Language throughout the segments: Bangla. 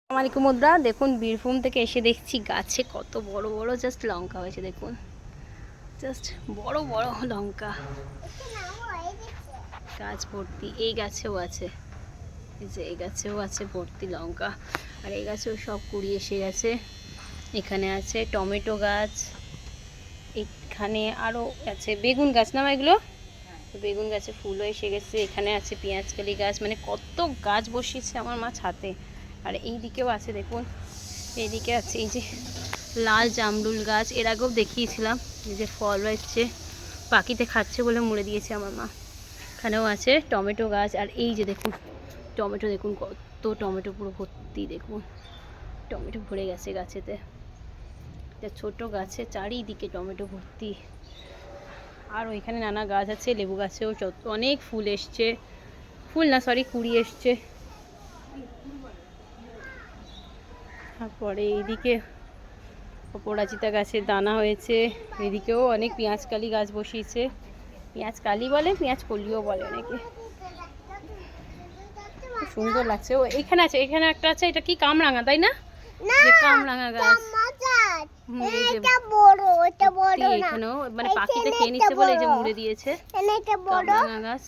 আসসালামাইকুম মুদ্রা। দেখুন বীরভূম থেকে এসে দেখছি গাছে কত বড় বড় জাস্ট লঙ্কা হয়েছে। দেখুন জাস্ট বড় বড় লঙ্কা, গাছ ভর্তি। এই গাছেও আছে, এই যে এই গাছেও আছে ভর্তি লঙ্কা, আর এই গাছেও সব কুড়ি এসে গেছে। এখানে আছে টমেটো গাছ, এখানে আরও আছে বেগুন গাছ, না এগুলো বেগুন গাছে ফুলও এসে গেছে। এখানে আছে পেঁয়াজকালি গাছ, মানে কত গাছ বসিয়েছে আমার মা ছাদে। আর এই দিকেও আছে, দেখুন এইদিকে আছে এই যে লাল জামরুল গাছ, এর আগেও দেখিয়েছিলাম। এই যে ফল হচ্ছে, পাখিতে খাচ্ছে বলে মুড়ে দিয়েছে আমার মা। এখানেও আছে টমেটো গাছ, আর এই যে দেখুন টমেটো, দেখুন কত টমেটো পুরো ভর্তি। দেখুন টমেটো ভরে গেছে গাছেতে, ছোট গাছে চারিদিকে টমেটো ভর্তি। আর ওইখানে নানা গাছ আছে, লেবু গাছেও অনেক ফুল এসছে, ফুল না সরি কুড়ি এসছে। তারপরে এইদিকে অপরাজিতা গাছের দানা হয়েছে, এদিকেও অনেক পেঁয়াজকালি গাছ বসিয়েছে। পেঁয়াজকালি বলে, পেঁয়াজ কলিও বলে অনেকে। খুব সুন্দর লাগছে। ও এখানে আছে, এখানে একটা আছে, এটা কি কামরাঙা তাই না? যে কামরাঙা গাছ, এখানেও মানে পাখিতে খেয়ে নিচ্ছে বলে এই যে মুড়ে দিয়েছে কামরাঙা গাছ।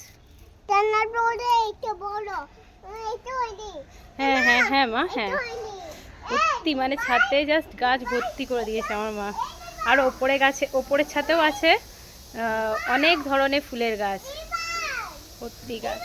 হ্যাঁ হ্যাঁ হ্যাঁ মা, হ্যাঁ ভর্তি, মানে ছাদে জাস্ট গাছ ভর্তি করে দিয়েছে আমার মা। আর ওপরে গাছে, ওপরের ছাদেও আছে অনেক ধরনের ফুলের গাছ, ভর্তি গাছ।